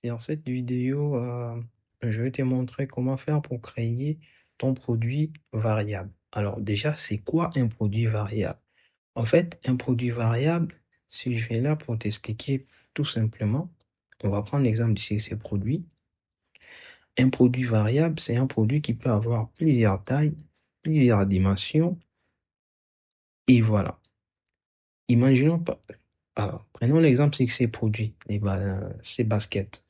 Dans cette vidéo, je vais te montrer comment faire pour créer ton produit variable. Alors déjà, c'est quoi un produit variable? En fait, un produit variable, si je viens là pour t'expliquer tout simplement, on va prendre l'exemple d'ici ces produits. Un produit variable, c'est un produit qui peut avoir plusieurs tailles, plusieurs dimensions, et voilà. Imaginons pas. Alors, prenons l'exemple c'est que ces produits, ces baskets.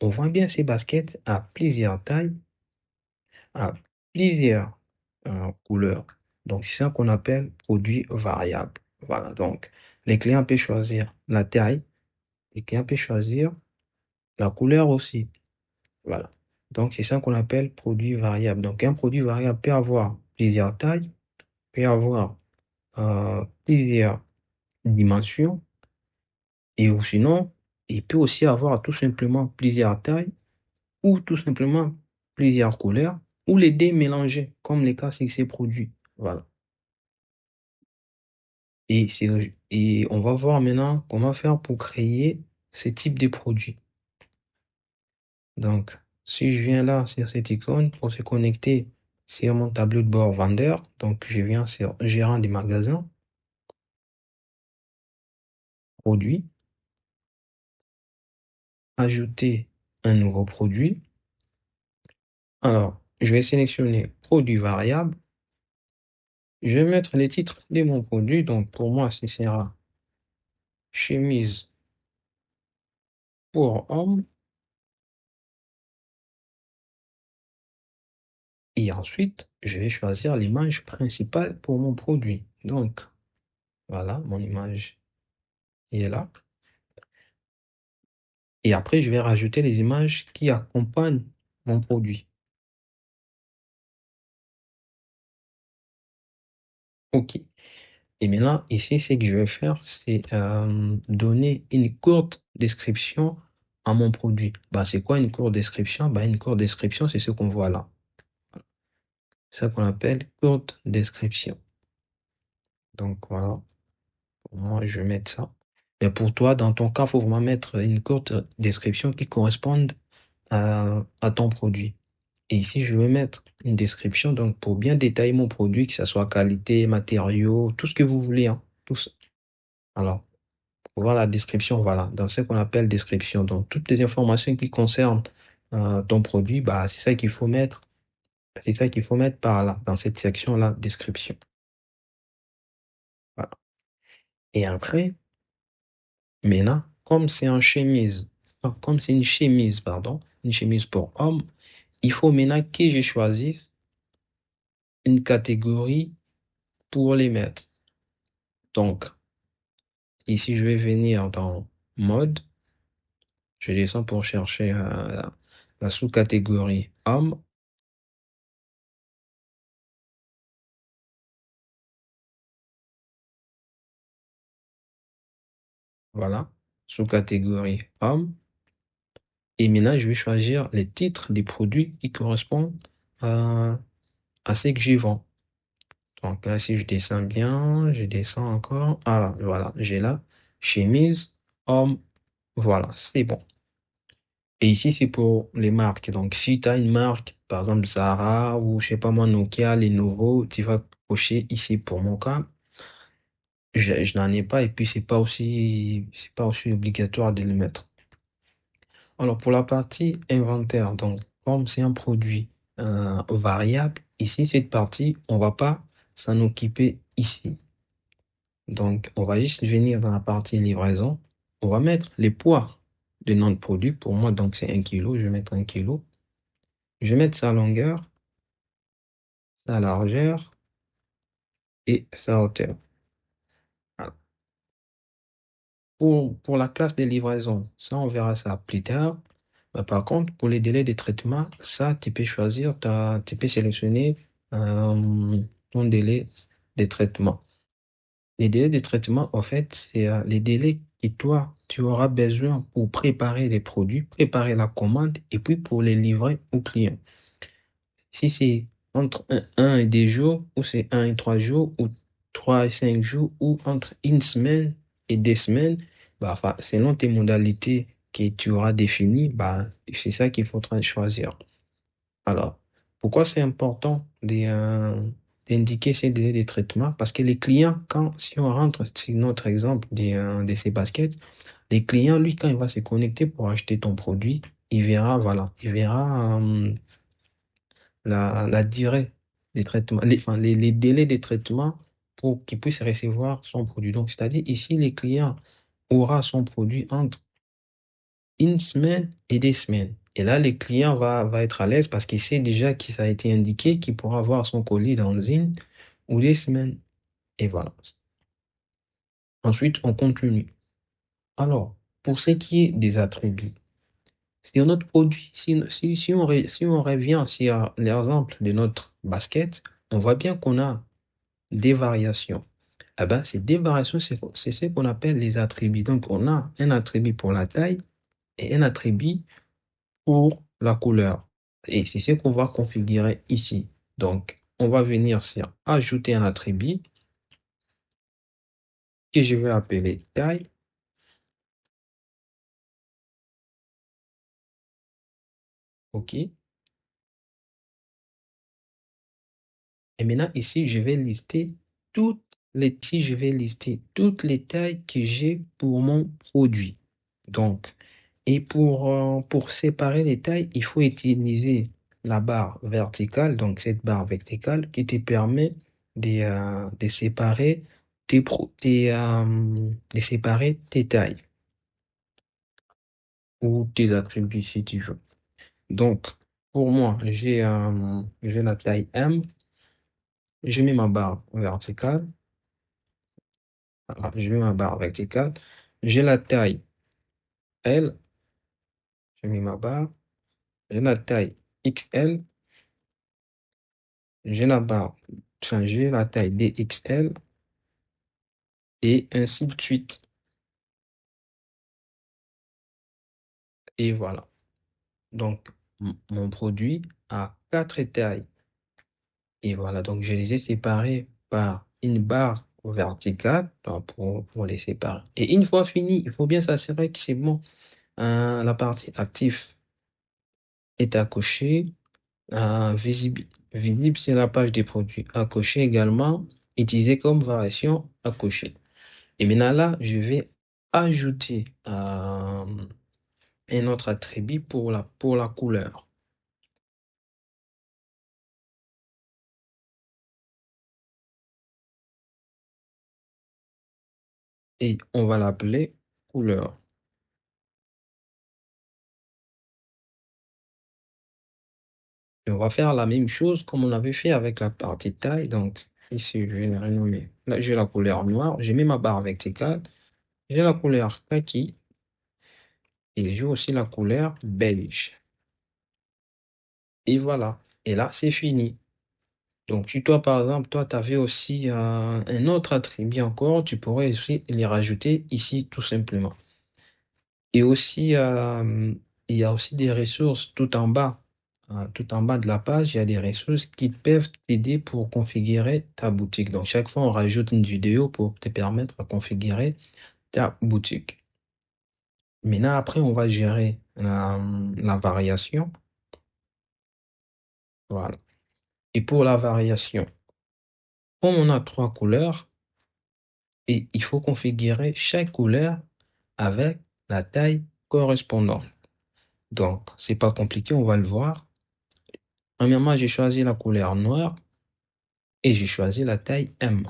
On voit bien ces baskets à plusieurs tailles, à plusieurs couleurs. Donc, c'est ça qu'on appelle produit variable. Voilà, donc les clients peuvent choisir la taille, les clients peuvent choisir la couleur aussi. Voilà. Donc, c'est ça qu'on appelle produit variable. Donc, un produit variable peut avoir plusieurs tailles, peut avoir plusieurs dimensions, et ou sinon, il peut aussi avoir tout simplement plusieurs tailles ou tout simplement plusieurs couleurs ou les deux mélangés, comme les cas c'est que c'est produit. Voilà. Et on va voir maintenant comment faire pour créer ce type de produit. Donc, si je viens là sur cette icône pour se connecter sur mon tableau de bord vendeur, donc je viens sur gérant des magasins, produit, ajouter un nouveau produit. Alors, je vais sélectionner produit variable. Je vais mettre les titres de mon produit. Donc, pour moi, ce sera chemise pour homme. Et ensuite, je vais choisir l'image principale pour mon produit. Donc, voilà, mon image est là. Et après, je vais rajouter les images qui accompagnent mon produit. OK. Et maintenant, ici, ce que je vais faire, c'est donner une courte description à mon produit. Bah, c'est quoi une courte description? Bah, une courte description, c'est ce qu'on voit là. C'est ça qu'on appelle courte description. Donc, voilà. Pour moi, je vais mettre ça. Mais pour toi, dans ton cas, il faut vraiment mettre une courte description qui corresponde à ton produit. Et ici, je vais mettre une description donc pour bien détailler mon produit, que ce soit qualité, matériaux, tout ce que vous voulez, hein, tout ça. Alors, pour voir la description, voilà, dans ce qu'on appelle description. Donc, toutes les informations qui concernent ton produit, bah, c'est ça qu'il faut mettre. C'est ça qu'il faut mettre par là, dans cette section-là, description. Voilà. Et après, maintenant, comme c'est une chemise, pardon, une chemise pour homme, il faut maintenant que je choisisse une catégorie pour les mettre. Donc, ici, je vais venir dans mode. Je descends pour chercher la sous-catégorie homme. Voilà, sous-catégorie homme. Et maintenant, je vais choisir les titres des produits qui correspondent à ce que j'y vends. Donc là, si je descends bien, je descends encore. Ah, voilà, j'ai là, chemise, homme, voilà, c'est bon. Et ici, c'est pour les marques. Donc, si tu as une marque, par exemple Zara ou je sais pas moi, Nokia, Lenovo, tu vas cocher ici pour mon cas. Je n'en ai pas et puis c'est pas aussi obligatoire de le mettre. Alors, pour la partie inventaire, donc, comme c'est un produit variable, ici, cette partie, on va pas s'en occuper ici. Donc, on va juste venir dans la partie livraison. On va mettre les poids de notre produit. Pour moi, donc, c'est 1 kilo. Je vais mettre 1 kilo. Je vais mettre sa longueur, sa largeur et sa hauteur. Voilà. Pour la classe de livraison, ça, on verra ça plus tard. Mais par contre, pour les délais de traitement, ça, tu peux choisir, tu peux sélectionner ton délai de traitement. Les délais de traitement, en fait, c'est les délais que toi, tu auras besoin pour préparer les produits, préparer la commande et puis pour les livrer au client. Si c'est entre 1 et 2 jours, ou c'est 1 et 3 jours, ou 3 et 5 jours, ou entre une semaine et 2 semaines, bah, enfin, selon tes modalités que tu auras défini, bah, c'est ça qu'il faudra choisir. Alors, pourquoi c'est important d'indiquer ces délais de traitement? Parce que les clients, si on rentre sur notre exemple de ces baskets, les clients, lui, quand il va se connecter pour acheter ton produit, il verra, voilà, il verra la durée des traitements, enfin, les délais de traitement pour qu'il puisse recevoir son produit. Donc, c'est-à-dire ici, les clients aura son produit entre une semaine et des semaines. Et là, le client va être à l'aise parce qu'il sait déjà qu'il a été indiqué qu'il pourra avoir son colis dans une ou des semaines. Et voilà. Ensuite, on continue. Alors, pour ce qui est des attributs, sur notre produit, si on revient sur l'exemple de notre basket, on voit bien qu'on a des variations. Eh ben, ces des variations, c'est ce qu'on appelle les attributs. Donc, on a un attribut pour la taille et un attribut pour la couleur. Et c'est ce qu'on va configurer ici. Donc, on va venir sur ajouter un attribut que je vais appeler taille. OK. Et maintenant, ici, je vais lister toutes les tailles que j'ai pour mon produit. Donc, et pour séparer les tailles, il faut utiliser la barre verticale, donc cette barre verticale qui te permet de séparer de séparer tes tailles ou tes attributs si tu veux. Donc, pour moi, j'ai la taille M, je mets ma barre verticale, voilà, je mets ma barre verticale, j'ai la taille L, je mets ma barre, j'ai la taille XL, j'ai la barre, enfin, j'ai la taille DXL et ainsi de suite. Et voilà. Donc, mon produit a quatre tailles. Et voilà, donc je les ai séparés par une barre verticale donc, pour les séparer. Et une fois fini, il faut bien s'assurer que c'est bon. La partie active est à cocher. Visible, c'est la page des produits à cocher également. Utiliser comme variation à cocher. Et maintenant là, je vais ajouter un autre attribut pour la couleur. Et on va l'appeler couleur. Et on va faire la même chose comme on avait fait avec la partie taille. Donc ici, je vais le renommer. Là, j'ai la couleur noire. J'ai mis ma barre verticale. J'ai la couleur kaki. Et j'ai aussi la couleur beige. Et voilà. Et là, c'est fini. Donc, si toi, par exemple, toi, tu avais aussi un autre attribut encore, tu pourrais aussi les rajouter ici, tout simplement. Et aussi, il y a aussi des ressources tout en bas. Tout en bas de la page, il y a des ressources qui peuvent t'aider pour configurer ta boutique. Donc, chaque fois, on rajoute une vidéo pour te permettre de configurer ta boutique. Maintenant, après, on va gérer la variation. Voilà. Et pour la variation, comme on a trois couleurs, et il faut configurer chaque couleur avec la taille correspondante. Donc, c'est pas compliqué, on va le voir. Premièrement, j'ai choisi la couleur noire et j'ai choisi la taille M.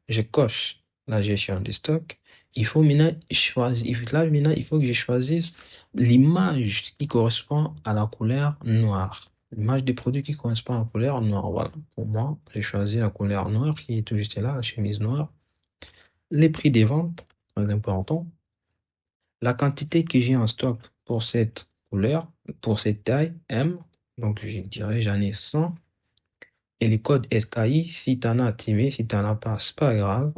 Je coche la gestion des stocks. Il faut maintenant choisir, là maintenant, il faut que je choisisse l'image qui correspond à la couleur noire. L'image des produits qui correspond à la couleur noire. Voilà. Pour moi, j'ai choisi la couleur noire qui est tout juste là, la chemise noire. Les prix des ventes, très important. La quantité que j'ai en stock pour cette couleur, pour cette taille M, donc je dirais j'en ai 100. Et les codes SKI, si tu en as activé, si tu n'en as pas, c'est pas grave.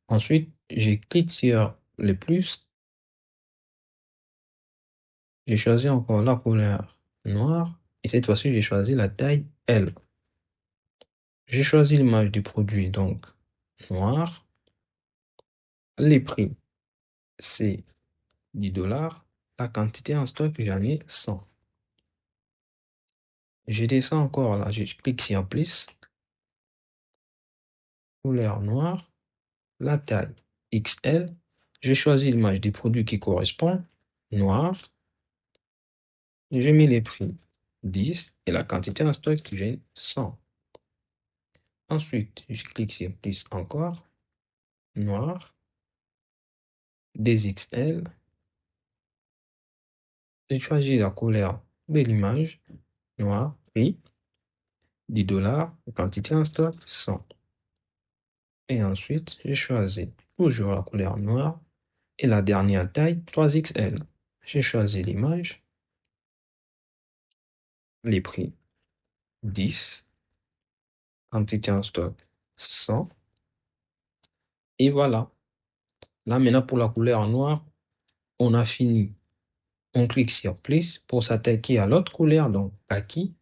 Ensuite, je clique sur le plus. J'ai choisi encore la couleur noire. Et cette fois-ci, j'ai choisi la taille L. J'ai choisi l'image du produit, donc noir. Les prix, c'est $10. La quantité en stock, j'en ai 100. Je descends encore là, je clique sur plus. Couleur noire. La taille XL. Je choisis l'image des produits qui correspond. Noir. Je mets les prix 10 et la quantité en stock, j'ai 100. Ensuite, je clique sur plus encore. Noir. XL. Je choisis la couleur de l'image. Noir. Prix $10. Quantité en stock 100. Et ensuite, je choisis toujours la couleur noire et la dernière taille 3XL. J'ai choisi l'image, les prix 10, quantité en stock 100. Et voilà. Là, maintenant, pour la couleur noire, on a fini. On clique sur plus pour s'attaquer à l'autre couleur, donc kaki.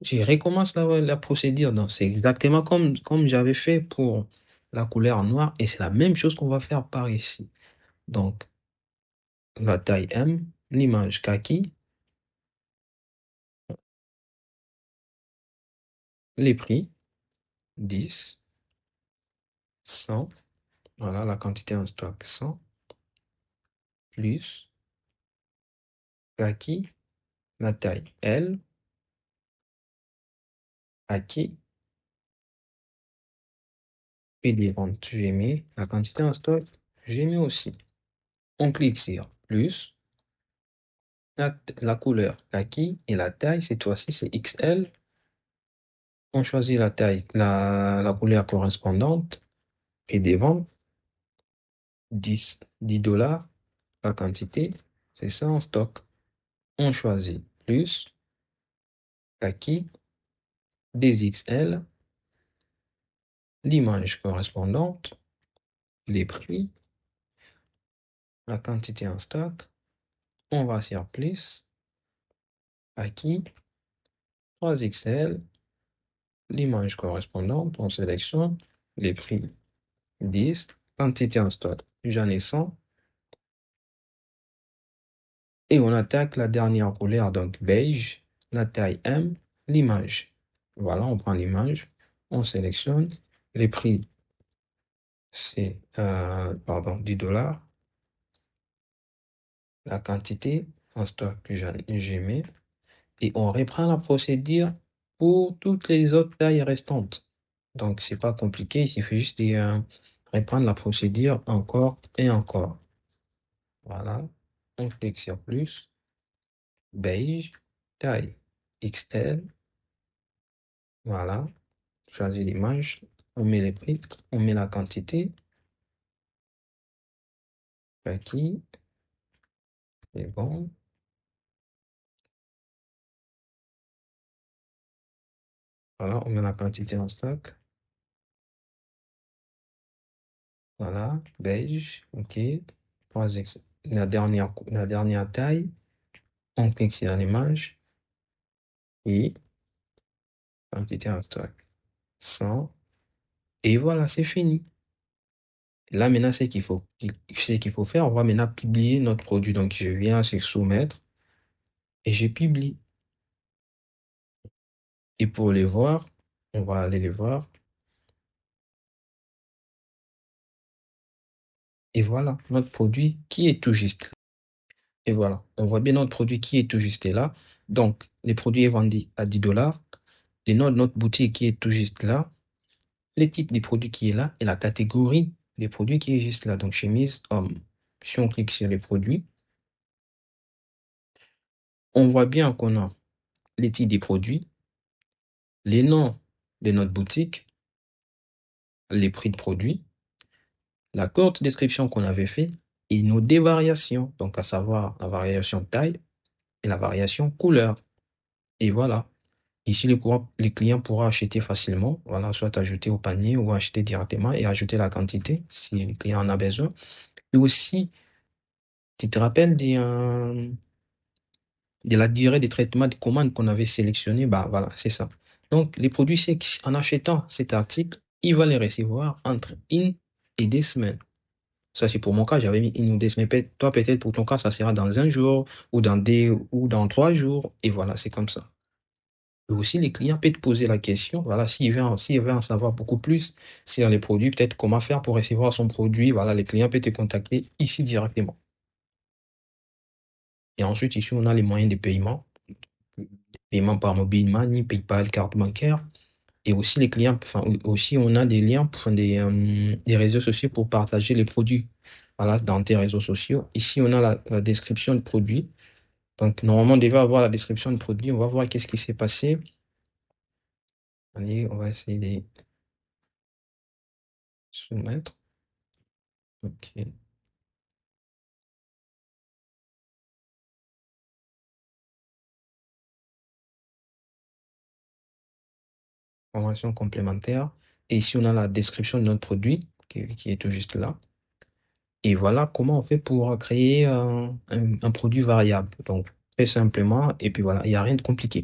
Je recommence la procédure. Donc, c'est exactement comme j'avais fait pour la couleur noire et c'est la même chose qu'on va faire par ici. Donc, la taille M, l'image kaki, les prix 10, 100. Voilà, la quantité en stock 100 plus kaki, la taille L, kaki, et des ventes, j'ai mis la quantité en stock, j'ai mis aussi. On clique sur plus, la couleur kaki et la taille, cette fois-ci c'est XL. On choisit la taille, la couleur correspondante et des ventes, 10 $, la quantité, c'est ça en stock. On choisit plus, kaki, XL, l'image correspondante, les prix, la quantité en stock. On va sur plus, kaki, 3XL, l'image correspondante, on sélectionne les prix 10, quantité en stock, j'en ai 100. Et on attaque la dernière couleur, donc beige, la taille M, l'image. Voilà, on prend l'image, on sélectionne les prix, c'est, pardon, $10. La quantité en stock que j'ai mis. Et on reprend la procédure pour toutes les autres tailles restantes. Donc, c'est pas compliqué, il suffit juste de reprendre la procédure encore et encore. Voilà, on clique sur plus, beige, taille XL. Voilà, choisis l'image, on met les prix, on met la quantité. Aquí, c'est bon. Voilà, on met la quantité en stock. Voilà, beige, ok. La dernière taille, on clique sur l'image et quantité en stock 100. Et voilà, c'est fini. Là, maintenant, ce qu'il faut faire, on va maintenant publier notre produit. Donc, je viens sur soumettre et je publie. Et pour les voir, on va aller les voir. Et voilà, notre produit qui est tout juste. Et voilà, on voit bien notre produit qui est tout juste là. Donc, les produits est vendu à $10. Le nom de notre boutique qui est tout juste là. Le titre des produits qui est là et la catégorie des produits qui est juste là. Donc, chemise homme. Si on clique sur les produits, on voit bien qu'on a les titres des produits, les noms de notre boutique, les prix de produits, la courte description qu'on avait fait et nos deux variations. Donc, à savoir la variation taille et la variation couleur. Et voilà. Ici, le client pourra acheter facilement, voilà, soit ajouter au panier ou acheter directement et ajouter la quantité si le client en a besoin. Et aussi, tu te rappelles de la durée de traitement de commande qu'on avait sélectionné, bah voilà, c'est ça. Donc, les produits, c'est qu'en achetant cet article, il va les recevoir entre 1 et 2 semaines. Ça, c'est pour mon cas, j'avais mis une ou deux semaines. Toi, peut-être pour ton cas, ça sera dans un jour ou dans 3 jours. Et voilà, c'est comme ça. Et aussi, les clients peuvent te poser la question, voilà, s'il veut en savoir beaucoup plus sur les produits, peut-être comment faire pour recevoir son produit. Voilà, les clients peuvent te contacter ici directement. Et ensuite, ici, on a les moyens de paiement. Paiement par mobile money, PayPal, carte bancaire. Et aussi, les clients, enfin, aussi, on a des liens, enfin, des réseaux sociaux pour partager les produits. Voilà, dans tes réseaux sociaux. Ici, on a la description du produit. Donc, normalement, on devait avoir la description du produit. On va voir qu'est-ce qui s'est passé. Allez, on va essayer de soumettre. OK. Formation complémentaire. Et ici, on a la description de notre produit qui est tout juste là. Et voilà comment on fait pour créer un produit variable. Donc, très simplement, et puis voilà, il n'y a rien de compliqué.